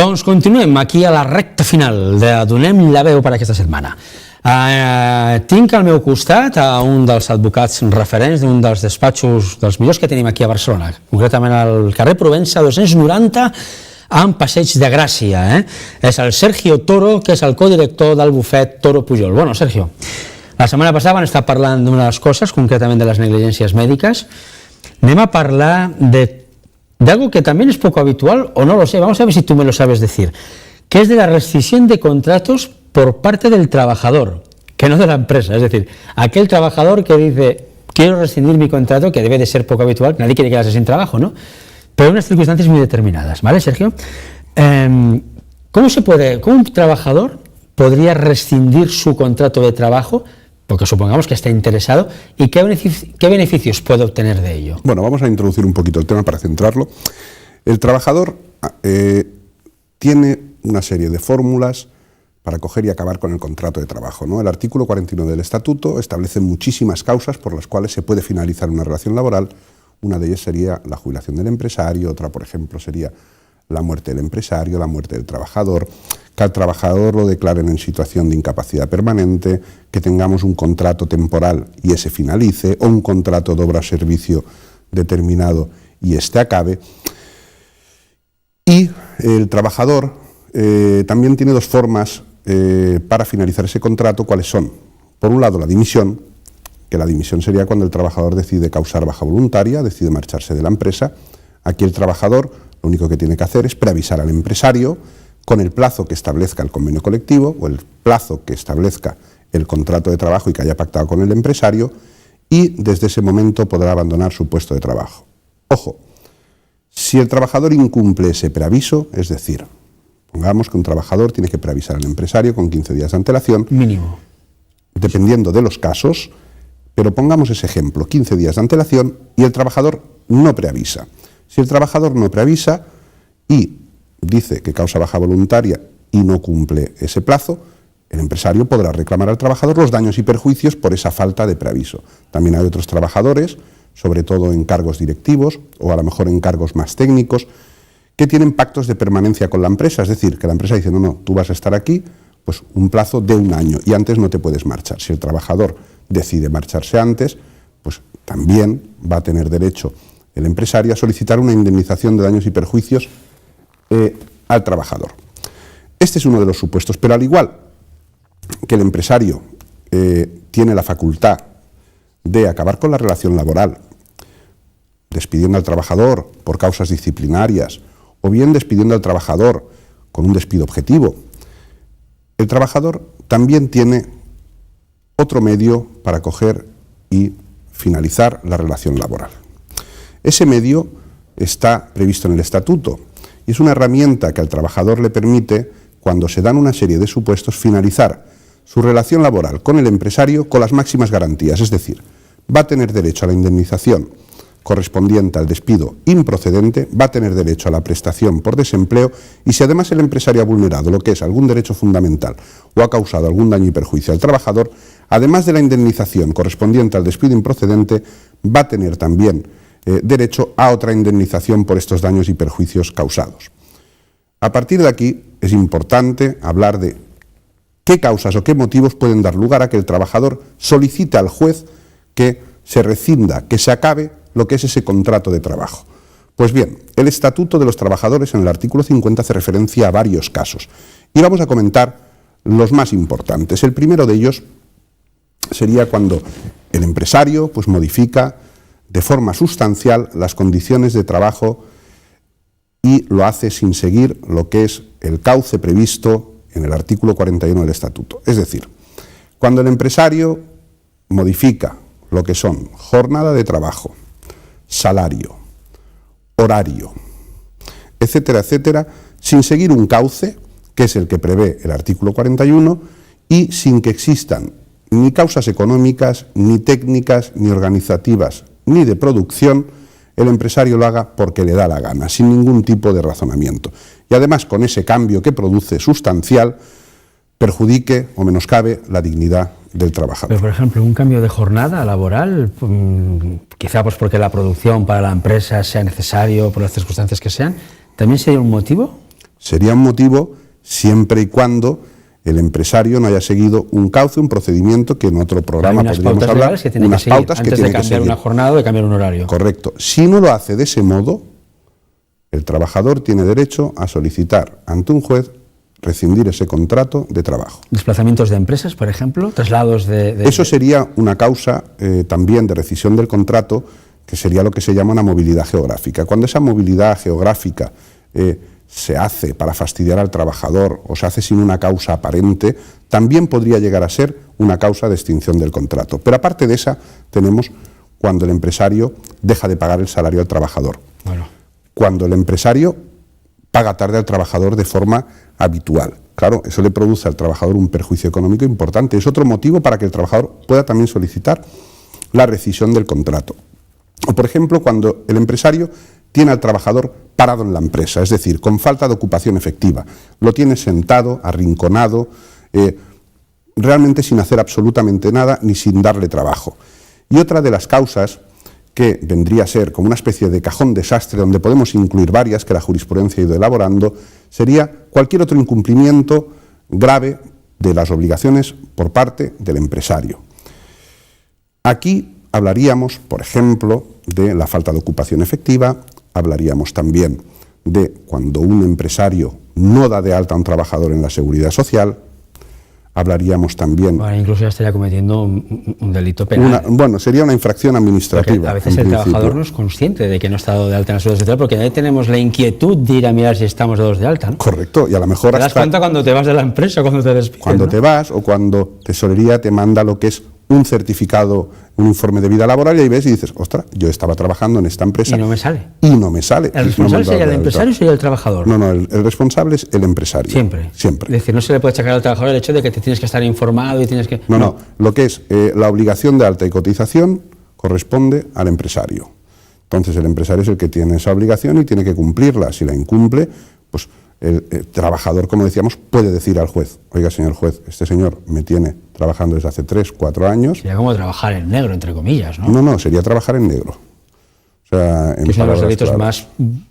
Doncs continuem aquí a la recta final de Donem la veu per aquesta setmana. Tinc al meu costat a un dels advocats referents d'un dels despatxos dels millors que tenim aquí a Barcelona, concretament al carrer Provença 290 amb Passeig de Gràcia. És el Sergio Toro, que és el codirector del bufet Toro Pujol. Bueno, Sergio, la setmana passada vam estar parlant d'una de les coses, concretament de les negligències mèdiques. Anem a parlar de algo que también es poco habitual, o no lo sé, vamos a ver si tú me lo sabes decir, que es de la rescisión de contratos por parte del trabajador, que no de la empresa. Es decir, aquel trabajador que dice, quiero rescindir mi contrato, que debe de ser poco habitual, nadie quiere quedarse sin trabajo, ¿no? Pero en unas circunstancias muy determinadas, ¿vale, Sergio? ¿Cómo un trabajador podría rescindir su contrato de trabajo? Porque supongamos que está interesado, ¿y qué beneficios puede obtener de ello? Bueno, vamos a introducir un poquito el tema para centrarlo. El trabajador tiene una serie de fórmulas para coger y acabar con el contrato de trabajo, ¿no? El artículo 49 del Estatuto establece muchísimas causas por las cuales se puede finalizar una relación laboral. Una de ellas sería la jubilación del empresario, otra, por ejemplo, sería la muerte del empresario, la muerte del trabajador, que al trabajador lo declaren en situación de incapacidad permanente, que tengamos un contrato temporal y ese finalice, o un contrato de obra o servicio determinado y este acabe. Y el trabajador también tiene dos formas para finalizar ese contrato. ¿Cuáles son? Por un lado, la dimisión, que la dimisión sería cuando el trabajador decide causar baja voluntaria, decide marcharse de la empresa. Aquí el trabajador lo único que tiene que hacer es preavisar al empresario con el plazo que establezca el convenio colectivo o el plazo que establezca el contrato de trabajo y que haya pactado con el empresario, y desde ese momento podrá abandonar su puesto de trabajo. Ojo, si el trabajador incumple ese preaviso, es decir, pongamos que un trabajador tiene que preavisar al empresario con 15 días de antelación. Mínimo. Dependiendo de los casos, pero pongamos ese ejemplo, 15 días de antelación y el trabajador no preavisa. Si el trabajador no preavisa y dice que causa baja voluntaria y no cumple ese plazo, el empresario podrá reclamar al trabajador los daños y perjuicios por esa falta de preaviso. También hay otros trabajadores, sobre todo en cargos directivos o a lo mejor en cargos más técnicos, que tienen pactos de permanencia con la empresa, es decir, que la empresa dice, no, tú vas a estar aquí, pues un plazo de 1 año y antes no te puedes marchar. Si el trabajador decide marcharse antes, pues también va a tener derecho el empresario a solicitar una indemnización de daños y perjuicios al trabajador. Este es uno de los supuestos, pero al igual que el empresario tiene la facultad de acabar con la relación laboral, despidiendo al trabajador por causas disciplinarias, o bien despidiendo al trabajador con un despido objetivo, el trabajador también tiene otro medio para coger y finalizar la relación laboral. Ese medio está previsto en el Estatuto y es una herramienta que al trabajador le permite, cuando se dan una serie de supuestos, finalizar su relación laboral con el empresario con las máximas garantías, es decir, va a tener derecho a la indemnización correspondiente al despido improcedente, va a tener derecho a la prestación por desempleo y si además el empresario ha vulnerado lo que es algún derecho fundamental o ha causado algún daño y perjuicio al trabajador, además de la indemnización correspondiente al despido improcedente, va a tener también derecho a otra indemnización por estos daños y perjuicios causados. A partir de aquí es importante hablar de qué causas o qué motivos pueden dar lugar a que el trabajador solicite al juez que se rescinda, que se acabe lo que es ese contrato de trabajo. Pues bien, el Estatuto de los Trabajadores en el artículo 50 hace referencia a varios casos y vamos a comentar los más importantes. El primero de ellos sería cuando el empresario pues modifica de forma sustancial las condiciones de trabajo y lo hace sin seguir lo que es el cauce previsto en el artículo 41 del Estatuto. Es decir, cuando el empresario modifica lo que son jornada de trabajo, salario, horario, etcétera, etcétera, sin seguir un cauce, que es el que prevé el artículo 41, y sin que existan ni causas económicas, ni técnicas, ni organizativas, ni de producción, el empresario lo haga porque le da la gana, sin ningún tipo de razonamiento. Y además, con ese cambio que produce sustancial, perjudique o menoscabe la dignidad del trabajador. Pero, por ejemplo, un cambio de jornada laboral, quizá pues porque la producción para la empresa sea necesario, por las circunstancias que sean, ¿también sería un motivo? Sería un motivo siempre y cuando el empresario no haya seguido un cauce, un procedimiento que en otro programa podríamos hablar, unas pautas que tiene que seguir antes de cambiar una jornada o de cambiar un horario. Correcto. Si no lo hace de ese modo, el trabajador tiene derecho a solicitar ante un juez rescindir ese contrato de trabajo. ¿Desplazamientos de empresas, por ejemplo? ¿Traslados de...? Eso sería una causa también de rescisión del contrato, que sería lo que se llama una movilidad geográfica. Cuando esa movilidad geográfica se hace para fastidiar al trabajador o se hace sin una causa aparente, también podría llegar a ser una causa de extinción del contrato. Pero aparte de esa, tenemos cuando el empresario deja de pagar el salario al trabajador. Bueno. Cuando el empresario paga tarde al trabajador de forma habitual. Claro, eso le produce al trabajador un perjuicio económico importante. Es otro motivo para que el trabajador pueda también solicitar la rescisión del contrato. O, por ejemplo, cuando el empresario tiene al trabajador parado en la empresa, es decir, con falta de ocupación efectiva. Lo tiene sentado, arrinconado, realmente sin hacer absolutamente nada ni sin darle trabajo. Y otra de las causas que vendría a ser como una especie de cajón desastre donde podemos incluir varias que la jurisprudencia ha ido elaborando, sería cualquier otro incumplimiento grave de las obligaciones por parte del empresario. Aquí hablaríamos, por ejemplo, de la falta de ocupación efectiva, hablaríamos también de cuando un empresario no da de alta a un trabajador en la seguridad social, hablaríamos también... Bueno, incluso ya estaría cometiendo un delito penal. Bueno, sería una infracción administrativa. Porque a veces el trabajador no es consciente de que no está dado de alta en la seguridad social, porque ahí tenemos la inquietud de ir a mirar si estamos dados de alta, ¿no? Correcto, y a lo mejor... Te das cuenta cuando te vas de la empresa, cuando te despides, cuando ¿no? te vas o cuando Tesorería te manda lo que es un certificado, un informe de vida laboral, y ahí ves y dices, ostras, yo estaba trabajando en esta empresa. Y no me sale. Y no me sale. ¿El responsable sería el empresario o sería el trabajador? No, el responsable es el empresario. Siempre. Siempre. Es decir, no se le puede achacar al trabajador el hecho de que te tienes que estar informado y tienes que... No. Lo que es la obligación de alta y cotización corresponde al empresario. Entonces el empresario es el que tiene esa obligación y tiene que cumplirla. Si la incumple, pues el trabajador, como decíamos, puede decir al juez, oiga, señor juez, este señor me tiene trabajando desde hace 3, 4 años. Sería como trabajar en negro, entre comillas, ¿no? No, sería trabajar en negro. O sea, que es uno de los delitos más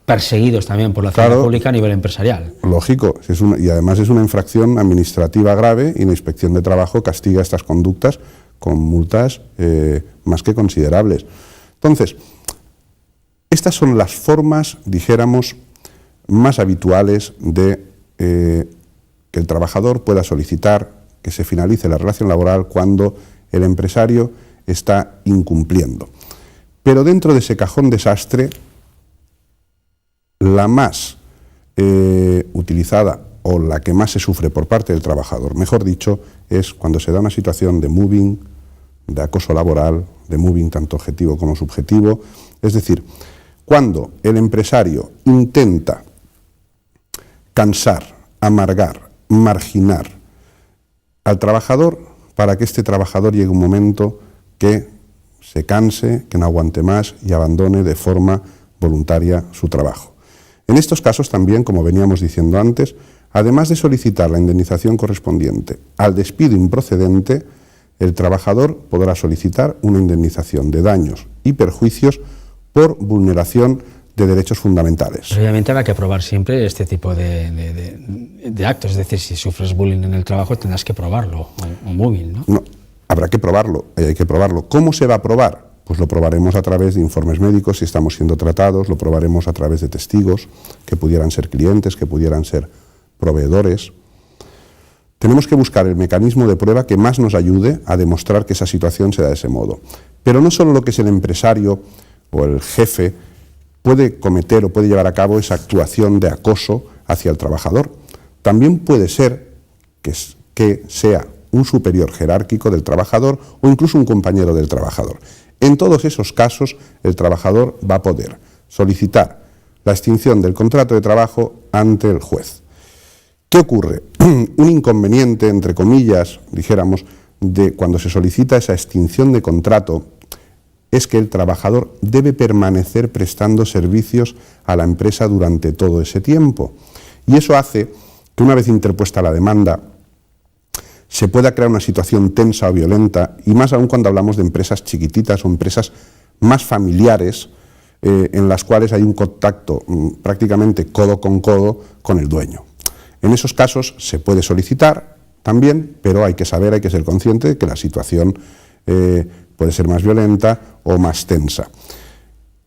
perseguidos también por la Hacienda Pública a nivel empresarial. Lógico, y además es una infracción administrativa grave y la Inspección de Trabajo castiga estas conductas con multas más que considerables. Entonces, estas son las formas, dijéramos, más habituales de que el trabajador pueda solicitar que se finalice la relación laboral cuando el empresario está incumpliendo. Pero dentro de ese cajón desastre, la más utilizada o la que más se sufre por parte del trabajador, mejor dicho, es cuando se da una situación de moving, de acoso laboral, de moving tanto objetivo como subjetivo, es decir, cuando el empresario intenta cansar, amargar, marginar al trabajador para que este trabajador llegue un momento que se canse, que no aguante más y abandone de forma voluntaria su trabajo. En estos casos también, como veníamos diciendo antes, además de solicitar la indemnización correspondiente al despido improcedente, el trabajador podrá solicitar una indemnización de daños y perjuicios por vulneración de derechos fundamentales. Obviamente habrá que probar siempre este tipo de actos, es decir, si sufres bullying en el trabajo tendrás que probarlo, o móvil, ¿no? No, habrá que probarlo, hay que probarlo. ¿Cómo se va a probar? Pues lo probaremos a través de informes médicos si estamos siendo tratados, lo probaremos a través de testigos, que pudieran ser clientes, que pudieran ser proveedores. Tenemos que buscar el mecanismo de prueba que más nos ayude a demostrar que esa situación se da de ese modo. Pero no solo lo que es el empresario o el jefe puede cometer o puede llevar a cabo esa actuación de acoso hacia el trabajador. También puede ser que sea un superior jerárquico del trabajador o incluso un compañero del trabajador. En todos esos casos, el trabajador va a poder solicitar la extinción del contrato de trabajo ante el juez. ¿Qué ocurre? Un inconveniente, entre comillas, dijéramos, de cuando se solicita esa extinción de contrato es que el trabajador debe permanecer prestando servicios a la empresa durante todo ese tiempo. Y eso hace que una vez interpuesta la demanda se pueda crear una situación tensa o violenta, y más aún cuando hablamos de empresas chiquititas o empresas más familiares, en las cuales hay un contacto prácticamente codo con el dueño. En esos casos se puede solicitar también, pero hay que saber, hay que ser consciente de que la situación puede ser más violenta o más tensa.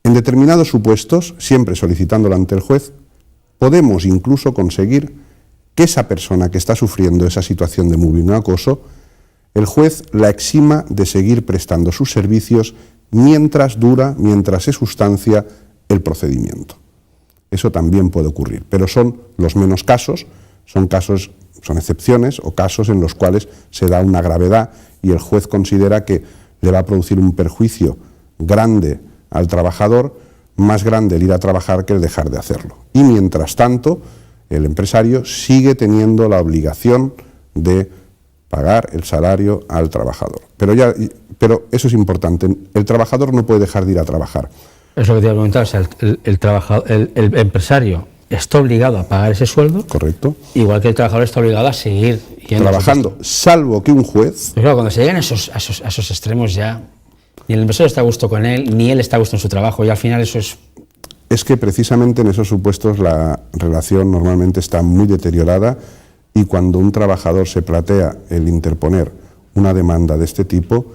En determinados supuestos, siempre solicitándolo ante el juez, podemos incluso conseguir que esa persona que está sufriendo esa situación de mobbing o acoso, el juez la exima de seguir prestando sus servicios mientras se sustancia el procedimiento. Eso también puede ocurrir, pero son los menos casos, son excepciones o casos en los cuales se da una gravedad y el juez considera que le va a producir un perjuicio grande al trabajador, más grande el ir a trabajar que el dejar de hacerlo. Y mientras tanto, el empresario sigue teniendo la obligación de pagar el salario al trabajador. Pero eso es importante, el trabajador no puede dejar de ir a trabajar. Es lo que te iba a preguntar, o sea, el empresario está obligado a pagar ese sueldo. Correcto. Igual que el trabajador está obligado a seguir trabajando, salvo que un juez... Pero claro, cuando se llegan a esos extremos ya, ni el empresario está a gusto con él, ni él está a gusto en su trabajo, y al final eso es... Es que precisamente en esos supuestos la relación normalmente está muy deteriorada y cuando un trabajador se plantea el interponer una demanda de este tipo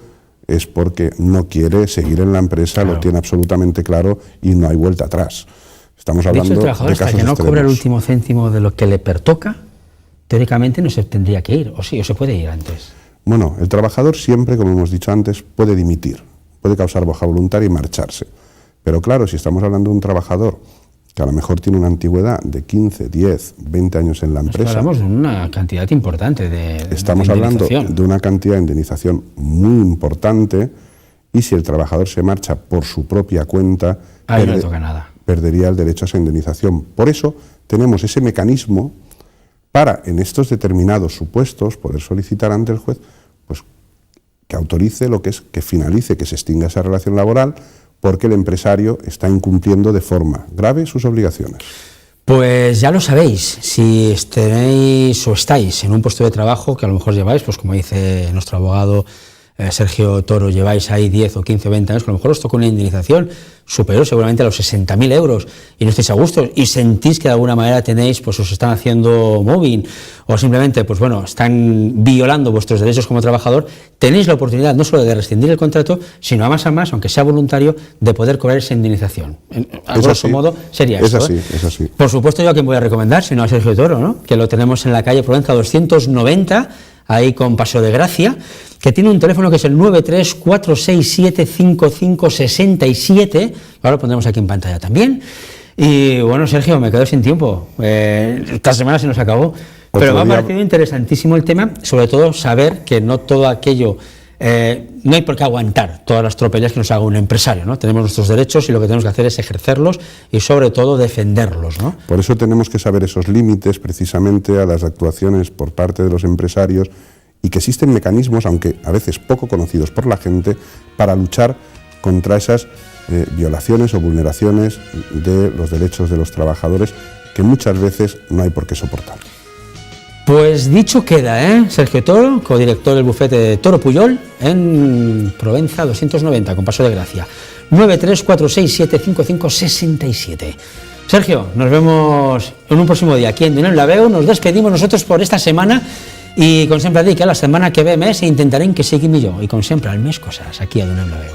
es porque no quiere seguir en la empresa, claro. Lo tiene absolutamente claro y no hay vuelta atrás. Estamos hablando de casos hasta que no cobra el último céntimo de lo que le pertoca, teóricamente no se tendría que ir, o sí, o se puede ir antes. Bueno, el trabajador siempre, como hemos dicho antes, puede dimitir, puede causar baja voluntaria y marcharse. Pero claro, si estamos hablando de un trabajador que a lo mejor tiene una antigüedad de 15, 10, 20 años en la empresa... Hablamos de una cantidad importante de Estamos hablando de una cantidad de indemnización muy importante y si el trabajador se marcha por su propia cuenta... Ahí no le toca nada. Perdería el derecho a esa indemnización. Por eso tenemos ese mecanismo para, en estos determinados supuestos, poder solicitar ante el juez pues, que autorice lo que es que finalice, que se extinga esa relación laboral, porque el empresario está incumpliendo de forma grave sus obligaciones. Pues ya lo sabéis, si tenéis o estáis en un puesto de trabajo que a lo mejor lleváis, pues como dice nuestro abogado Sergio Toro, lleváis ahí 10 o 15 o 20 años, que a lo mejor os toca una indemnización superior seguramente a los 60.000 euros y no estáis a gusto y sentís que de alguna manera tenéis, pues os están haciendo mobbing o simplemente, pues bueno, están violando vuestros derechos como trabajador, tenéis la oportunidad no solo de rescindir el contrato, sino a más, aunque sea voluntario, de poder cobrar esa indemnización. A grosso modo sería eso. Es así. Por supuesto, yo a quien voy a recomendar, sino a Sergio Toro, ¿no? Que lo tenemos en la calle Provenza 290, ahí con Paseo de Gracia, que tiene un teléfono que es el 934675567, ahora lo pondremos aquí en pantalla también. Y bueno, Sergio, me quedo sin tiempo, esta semana se nos acabó, pero me ha parecido interesantísimo el tema, sobre todo saber que no todo aquello, no hay por qué aguantar todas las tropelías que nos haga un empresario, ¿no? Tenemos nuestros derechos y lo que tenemos que hacer es ejercerlos y sobre todo defenderlos, ¿no? Por eso tenemos que saber esos límites precisamente a las actuaciones por parte de los empresarios y que existen mecanismos, aunque a veces poco conocidos por la gente, para luchar contra esas violaciones o vulneraciones de los derechos de los trabajadores que muchas veces no hay por qué soportar. Pues dicho queda, Sergio Toro, codirector del bufete de Toro Puyol, en Provenza 290, con Paso de Gracia, 934675567. Sergio, nos vemos en un próximo dia aquí en Donem la Veu. Nos despedimos nosotros por esta setmana i, com sempre dic, la setmana que ve més intentarem que sigui millor i, com sempre, el més coses aquí a Donem la Veu.